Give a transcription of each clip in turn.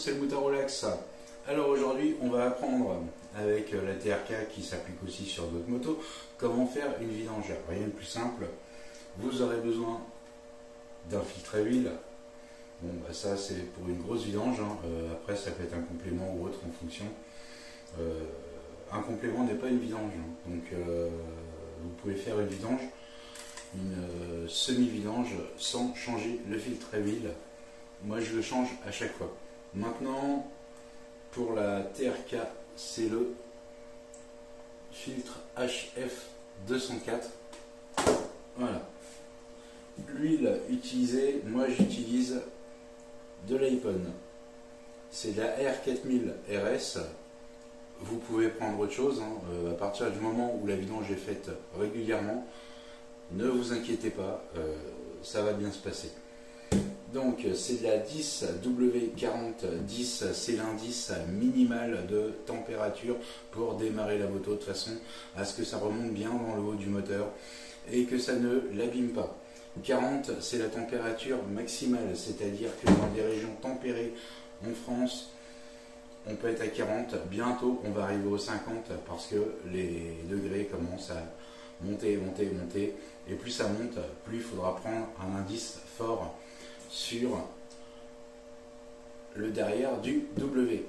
c'est le Moutard Relax. Alors aujourd'hui, on va apprendre avec la TRK qui s'applique aussi sur d'autres motos, comment faire une vidange. Rien de plus simple, vous aurez besoin d'un filtre à huile. Bon, bah ça c'est pour une grosse vidange, hein. Après ça peut être un complément ou autre en fonction. Un complément n'est pas une vidange, hein. Donc vous pouvez faire une vidange, une semi-vidange sans changer le filtre à huile. Moi je le change à chaque fois. Maintenant pour la TRK, c'est le filtre HF 204. Voilà. L'huile utilisée, moi j'utilise de l'Aipon. C'est de la R4000 RS. Vous pouvez prendre autre chose, hein. À partir du moment où la vidange est faite régulièrement, ne vous inquiétez pas, ça va bien se passer. Donc c'est de la 10W40, 10 c'est l'indice minimal de température pour démarrer la moto, de façon à ce que ça remonte bien dans le haut du moteur et que ça ne l'abîme pas. 40 c'est la température maximale, c'est-à-dire que dans des régions tempérées en France, on peut être à 40, bientôt on va arriver aux 50 parce que les degrés commencent à monter, monter, monter, et plus ça monte, plus il faudra prendre un indice fort sur le derrière du W.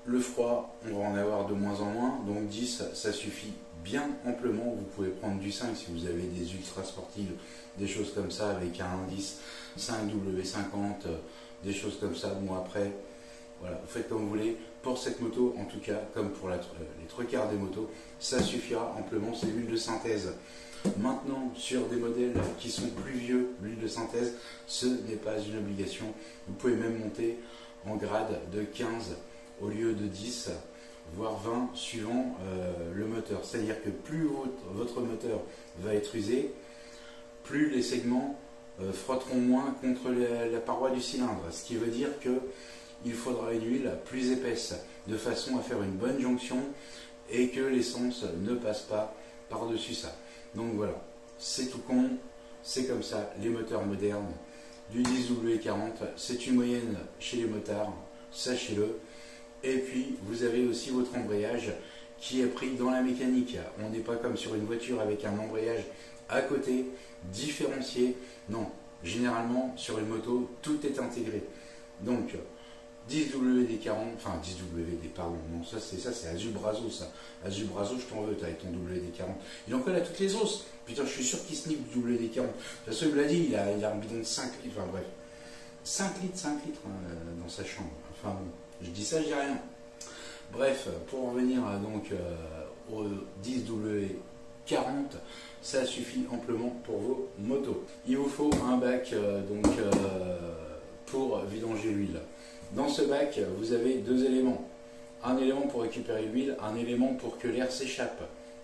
Le froid, on va en avoir de moins en moins, donc 10 ça suffit bien amplement. Vous pouvez prendre du 5 si vous avez des ultra sportives, des choses comme ça avec un indice 5W50, des choses comme ça. Bon après, voilà, vous faites comme vous voulez. Pour cette moto, en tout cas, comme pour les trois quarts des motos, ça suffira amplement, c'est l'huile de synthèse. Maintenant, sur des modèles qui sont plus vieux, l'huile de synthèse, ce n'est pas une obligation. Vous pouvez même monter en grade de 15 au lieu de 10, voire 20, suivant le moteur. C'est-à-dire que plus votre moteur va être usé, plus les segments frotteront moins contre la paroi du cylindre. Ce qui veut dire qu'il faudra une huile plus épaisse, de façon à faire une bonne jonction et que l'essence ne passe pas par-dessus ça. Donc voilà, c'est tout con, c'est comme ça, les moteurs modernes, du 10W40, c'est une moyenne chez les motards, sachez-le. Et puis, vous avez aussi votre embrayage qui est pris dans la mécanique. On n'est pas comme sur une voiture avec un embrayage à côté, différencié. Non, généralement, sur une moto, tout est intégré. Donc, 10WD40, enfin 10WD, pardon, non, ça c'est Azubrazo, ça. Azubrazo, je t'en veux, t'as avec ton WD40. Il en colle à toutes les os. Putain, je suis sûr qu'il snipe du WD40. De toute façon, il me l'a dit, il a un bidon de 5 litres, enfin bref. 5 litres hein, dans sa chambre. Enfin bon, je dis ça, je dis rien. Bref, pour revenir donc au 10W40, ça suffit amplement pour vos motos. Il vous faut un bac pour vidanger l'huile. Dans ce bac, vous avez deux éléments. Un élément pour récupérer l'huile, un élément pour que l'air s'échappe.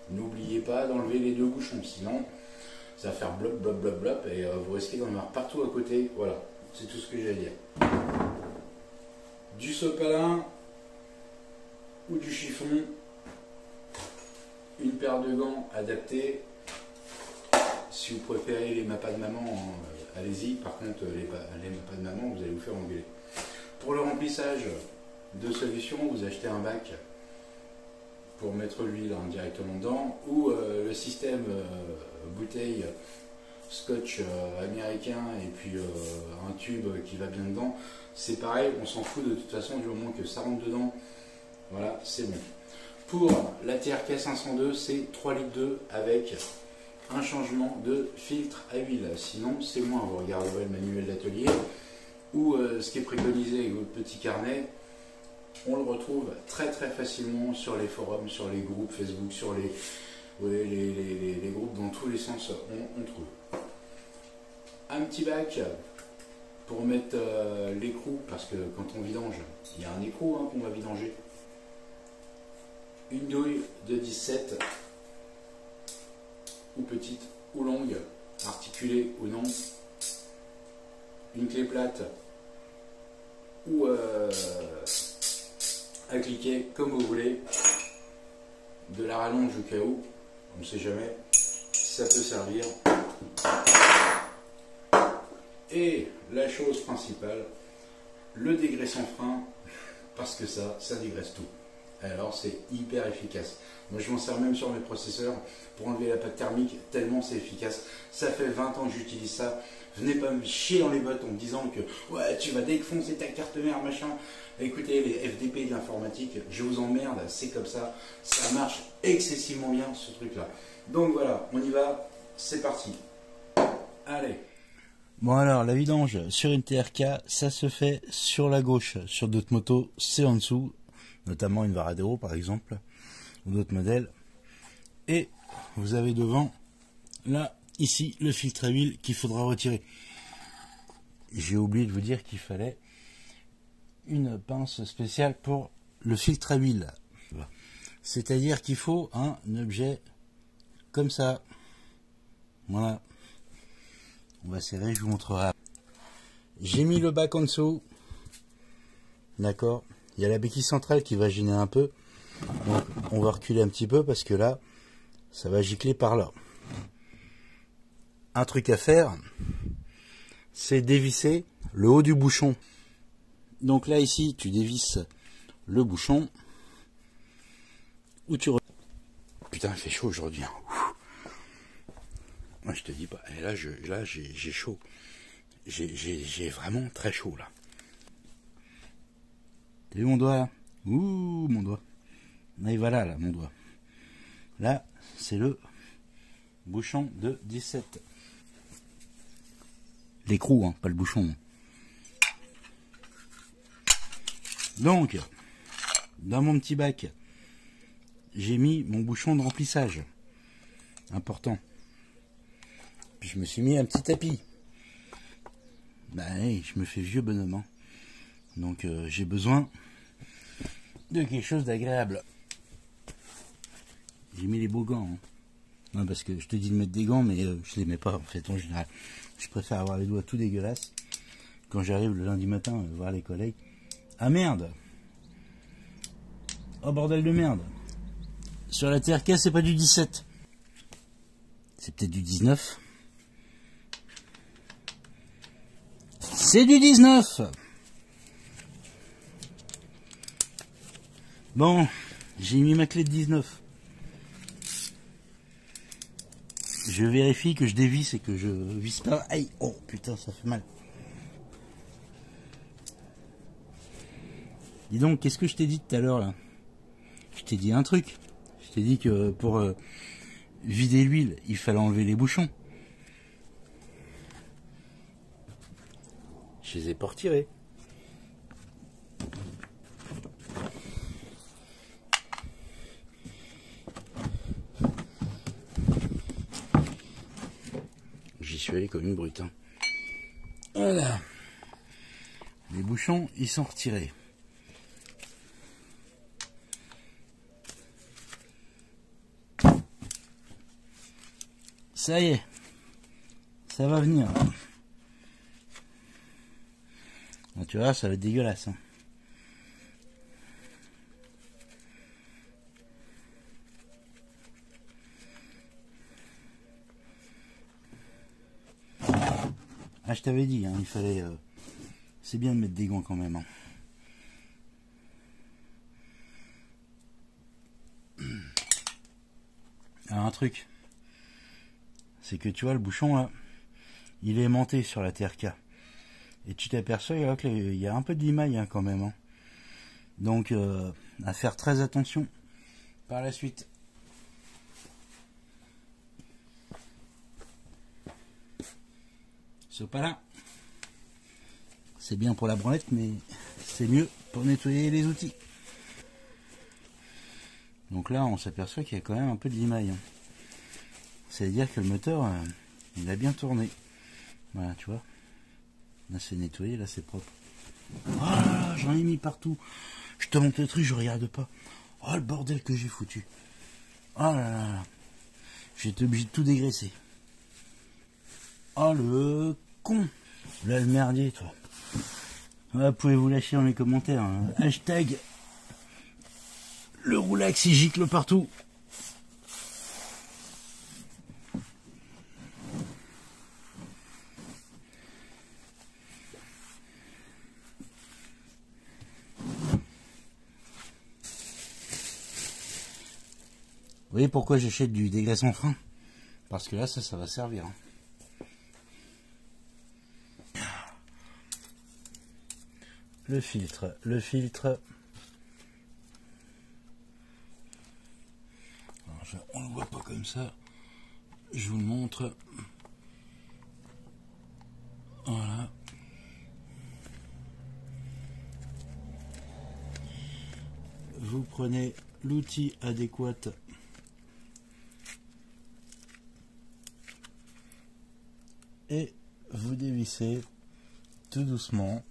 N'oubliez pas d'enlever les deux bouchons, sinon ça va faire blop, blop, blop, blop, et vous risquez d'en avoir partout à côté. Voilà, c'est tout ce que j'ai à dire. Du sopalin ou du chiffon, une paire de gants adaptés. Si vous préférez les mapas de maman, allez-y. Par contre, les mapas de maman, vous allez vous faire engueuler. Pour le remplissage de solution, vous achetez un bac pour mettre l'huile directement dedans, ou le système bouteille scotch américain et puis un tube qui va bien dedans. C'est pareil, on s'en fout de toute façon du moment que ça rentre dedans. Voilà, c'est bon. Pour la TRK 502, c'est 3 litres d'eau avec un changement de filtre à huile. Sinon, c'est moins. Vous regarderez le manuel d'atelier ou ce qui est préconisé avec votre petit carnet. On le retrouve très très facilement sur les forums, sur les groupes Facebook, sur les groupes dans tous les sens, on trouve. Un petit bac pour mettre l'écrou, parce que quand on vidange, il y a un écrou hein, qu'on va vidanger. Une douille de 17, ou petite ou longue, articulée ou non. Une clé plate ou à cliquer comme vous voulez, de la rallonge au cas où, on ne sait jamais, ça peut servir. Et la chose principale, le dégraissant frein, parce que ça dégraisse tout. Alors c'est hyper efficace. Moi je m'en sers même sur mes processeurs pour enlever la plaque thermique, tellement c'est efficace. Ça fait 20 ans que j'utilise ça. Venez pas me chier dans les bottes en me disant que ouais tu vas défoncer ta carte mère machin. Écoutez les FDP de l'informatique, je vous emmerde, c'est comme ça. Ça marche excessivement bien ce truc là. Donc voilà, on y va, c'est parti. Allez. Bon alors, la vidange sur une TRK, ça se fait sur la gauche. Sur d'autres motos, c'est en dessous, notamment une Varadero par exemple, ou d'autres modèles. Et vous avez devant, là, ici, le filtre à huile qu'il faudra retirer. J'ai oublié de vous dire qu'il fallait une pince spéciale pour le filtre à huile. C'est-à-dire qu'il faut un objet comme ça. Voilà. On va serrer, je vous montrerai. J'ai mis le bac en dessous. D'accord. Il y a la béquille centrale qui va gêner un peu. Donc on va reculer un petit peu parce que là, ça va gicler par là. Un truc à faire, c'est dévisser le haut du bouchon. Donc là ici, tu dévisses le bouchon. Où tu... Putain, il fait chaud aujourd'hui. Hein. Moi je te dis pas, et là j'ai chaud. J'ai vraiment très chaud là. T'as vu mon doigt là? Ouh, mon doigt. Et voilà là, mon doigt. Là, c'est le bouchon de 17. L'écrou, hein, pas le bouchon. Donc, dans mon petit bac, j'ai mis mon bouchon de remplissage. Important. Puis je me suis mis un petit tapis. Bah hey, je me fais vieux bonhomme. Hein. Donc j'ai besoin de quelque chose d'agréable. J'ai mis les beaux gants. Hein. Non, parce que je te dis de mettre des gants, mais je les mets pas en fait en général. Je préfère avoir les doigts tout dégueulasses. Quand j'arrive le lundi matin voir les collègues. Ah merde! Oh bordel de merde! Sur la TRK c'est pas du 17. C'est peut-être du 19. C'est du 19. Bon, j'ai mis ma clé de 19. Je vérifie que je dévisse et que je visse pas. Aïe, oh putain, ça fait mal. Dis donc, qu'est-ce que je t'ai dit tout à l'heure là? Je t'ai dit un truc. Je t'ai dit que pour vider l'huile, il fallait enlever les bouchons. Je les ai pas retirés. J'y suis allé comme une brute. Hein. Voilà. Les bouchons, ils sont retirés. Ça y est. Ça va venir. Bon, tu vois, ça va être dégueulasse. Hein. Ah, je t'avais dit, hein, il fallait... c'est bien de mettre des gants quand même. Hein. Alors, un truc, c'est que tu vois, le bouchon, là, il est aimanté sur la TRK. Et tu t'aperçois qu'il y a un peu d'émail hein, quand même. Hein. Donc, à faire très attention par la suite. Ce pas-là, c'est bien pour la branlette, mais c'est mieux pour nettoyer les outils. Donc là, on s'aperçoit qu'il y a quand même un peu de limaille. Hein. Ça veut dire que le moteur, il a bien tourné. Voilà, tu vois. Là, c'est nettoyé, là, c'est propre. Oh là là, j'en ai mis partout. Je te montre le truc, je regarde pas. Oh, le bordel que j'ai foutu. Oh là là là. J'ai été obligé de tout dégraisser. Oh, le con. Là, le merdier, toi. Vous pouvez vous lâcher dans les commentaires. Hein. Hashtag le roulax, il gicle partout. voyez pourquoi j'achète du déglace sans frein? Parce que là, ça va servir. Le filtre. Alors, on le voit pas comme ça. Je vous le montre. Voilà. Vous prenez l'outil adéquat et vous dévissez tout doucement.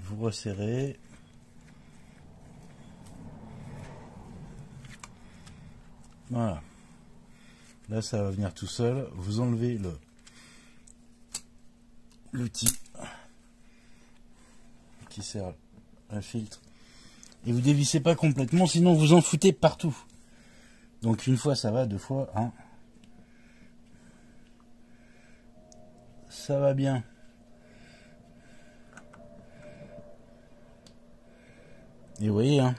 Vous resserrez. Voilà. Là, ça va venir tout seul. Vous enlevez l'outil qui sert un filtre. Et vous dévissez pas complètement, sinon vous en foutez partout. Donc une fois ça va, deux fois, hein. Ça va bien. Et vous voyez, hein.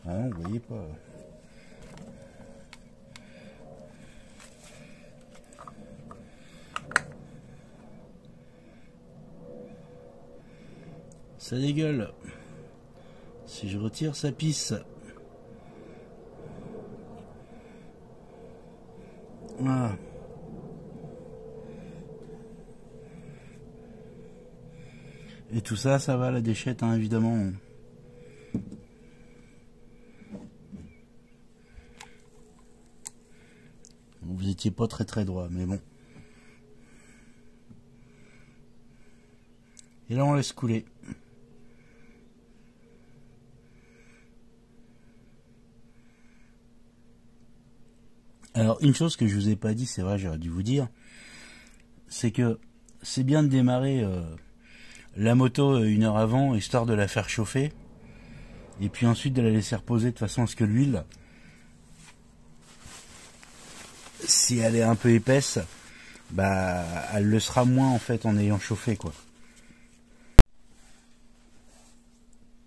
Ah non, vous voyez pas. Ça dégueule. Si je retire, ça pisse. Voilà. Et tout ça, ça va à la déchette, hein, évidemment. Vous étiez pas très droit, mais bon. Et là, on laisse couler. Alors, une chose que je vous ai pas dit, c'est vrai, j'aurais dû vous dire, c'est que c'est bien de démarrer la moto une heure avant, histoire de la faire chauffer, et puis ensuite de la laisser reposer de façon à ce que l'huile, si elle est un peu épaisse, bah, elle le sera moins en fait en ayant chauffé, quoi.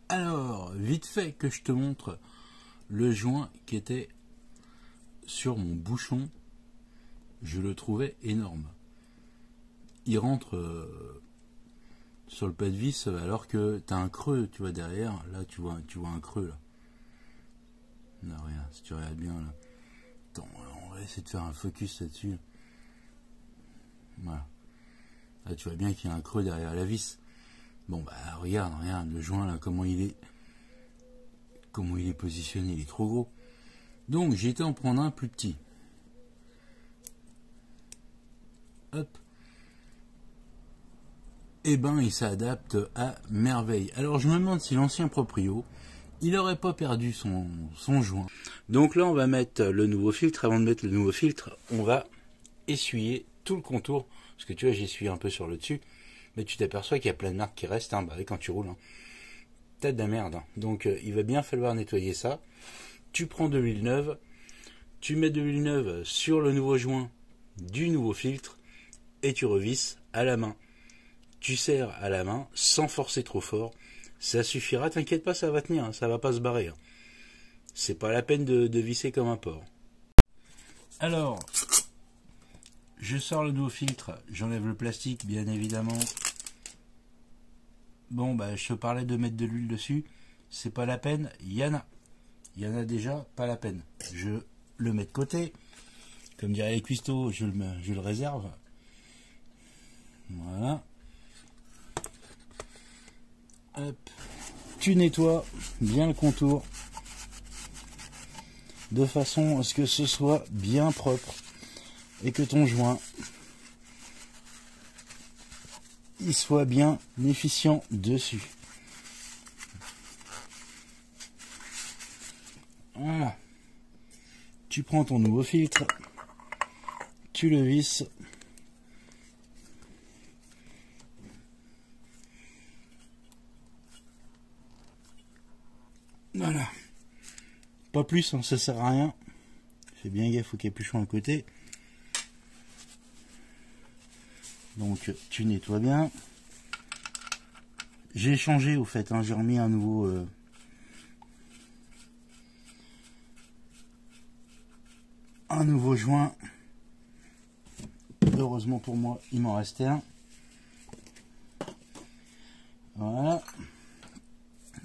Alors, vite fait que je te montre le joint qui était sur mon bouchon. Je le trouvais énorme. Il rentre sur le pas de vis alors que tu as un creux, tu vois, derrière. Là, tu vois un creux, là. Non, rien, si tu regardes bien, là. Attends, on va essayer de faire un focus là-dessus. Voilà. Là, tu vois bien qu'il y a un creux derrière la vis. Bon, bah, regarde, le joint, là, comment il est positionné, il est trop gros. Donc, j'ai été en prendre un plus petit. Hop. Et ben, il s'adapte à merveille. Alors, je me demande si l'ancien proprio, il n'aurait pas perdu son joint. Donc là, on va mettre le nouveau filtre. Avant de mettre le nouveau filtre, on va essuyer tout le contour. Parce que tu vois, j'essuie un peu sur le dessus. Mais tu t'aperçois qu'il y a plein de marques qui restent. Hein, bah, quand tu roules, hein. T'as de la merde. Hein. Donc, il va bien falloir nettoyer ça. Tu prends de l'huile neuve. Tu mets de l'huile neuve sur le nouveau joint du nouveau filtre. Et tu revisses à la main. Tu serres à la main sans forcer trop fort. Ça suffira, t'inquiète pas, ça va tenir, hein, ça va pas se barrer. Hein. C'est pas la peine de visser comme un porc. Alors, je sors le nouveau filtre, j'enlève le plastique, bien évidemment. Bon, bah, je te parlais de mettre de l'huile dessus. C'est pas la peine, il y en a. Il y en a déjà, pas la peine. Je le mets de côté. Comme diraient les cuistots, je le réserve. Voilà. Hop. Tu nettoies bien le contour de façon à ce que ce soit bien propre et que ton joint il soit bien efficient dessus. Voilà. Tu prends ton nouveau filtre, tu le visses. Voilà. Pas plus, hein, ça sert à rien. Fais bien gaffe au capuchon à côté. Donc tu nettoies bien. J'ai changé au fait, hein, j'ai remis un nouveau un nouveau joint. Heureusement pour moi, il m'en restait un. Voilà.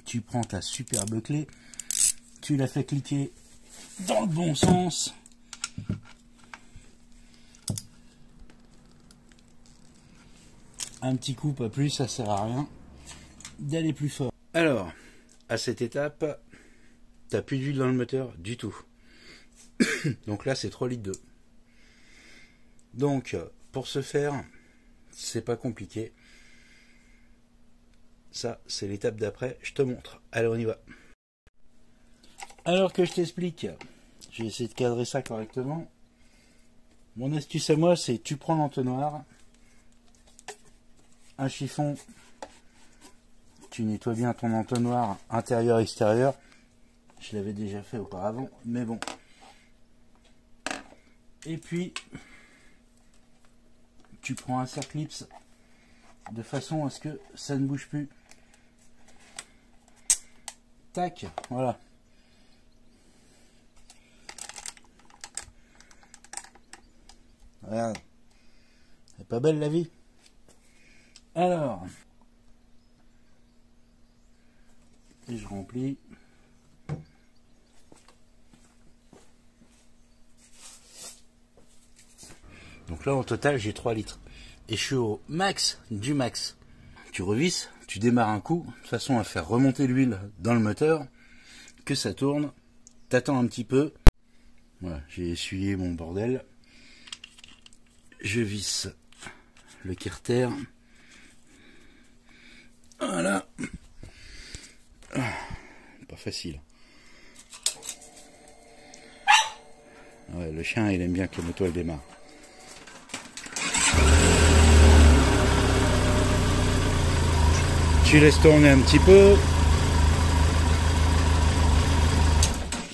Tu prends ta superbe clé, tu la fais cliquer dans le bon sens. Un petit coup, pas plus, ça sert à rien d'aller plus fort. Alors, à cette étape, t'as plus d'huile dans le moteur du tout. Donc là, c'est 3 litres d'eau. Donc, pour ce faire, c'est pas compliqué. Ça, c'est l'étape d'après, je te montre. Allez, on y va. Alors que je t'explique, je vais essayer de cadrer ça correctement. Mon astuce à moi, c'est tu prends l'entonnoir, un chiffon, tu nettoies bien ton entonnoir intérieur-extérieur. Je l'avais déjà fait auparavant, mais bon. Et puis, tu prends un serre-clips de façon à ce que ça ne bouge plus. Tac, voilà. Regarde. C'est pas belle la vie? Alors, et je remplis. Donc là, au total, j'ai 3 litres. Et je suis au max du max. Tu revisses, tu démarres un coup, de façon à faire remonter l'huile dans le moteur, que ça tourne. T'attends un petit peu. Voilà, j'ai essuyé mon bordel. Je visse le carter. Voilà. Pas facile. Ouais, le chien, il aime bien que la moto elle démarre. Tu laisses tourner un petit peu.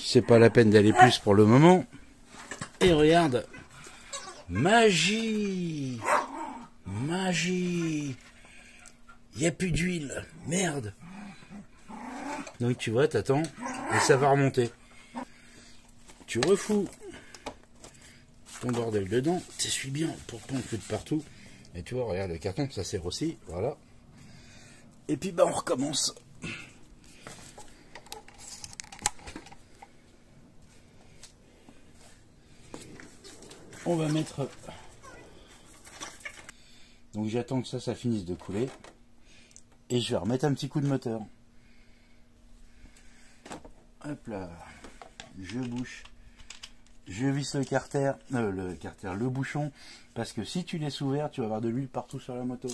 C'est pas la peine d'aller plus pour le moment. Et regarde. Magie! Magie! Il n'y a plus d'huile. Merde! Donc tu vois, t'attends et ça va remonter. Tu refous ton bordel dedans, t'essuies bien pour pas en foutre de partout. Et tu vois, regarde le carton, ça sert aussi. Voilà. Et puis bah on recommence. On va mettre... Donc j'attends que ça finisse de couler. Et je vais remettre un petit coup de moteur. Hop là. Je bouche. Je visse le bouchon. Parce que si tu laisses ouvert, tu vas avoir de l'huile partout sur la moto.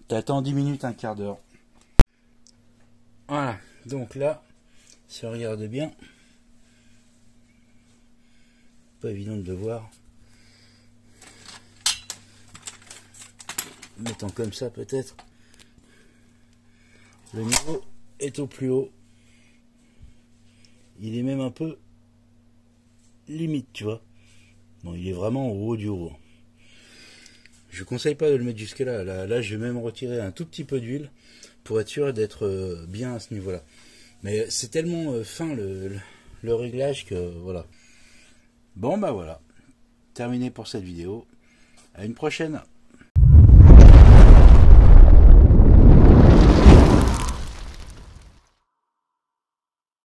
T'attends 10 minutes, un quart d'heure. Voilà, donc là, si on regarde bien, pas évident de le voir. Mettons comme ça peut-être. Le niveau est au plus haut. Il est même un peu limite, tu vois. Bon, il est vraiment au haut du haut. Je conseille pas de le mettre jusque là. Là, je vais même retirer un tout petit peu d'huile pour être sûr d'être bien à ce niveau-là. Mais c'est tellement fin le réglage que voilà. Bon bah voilà. Terminé pour cette vidéo. À une prochaine.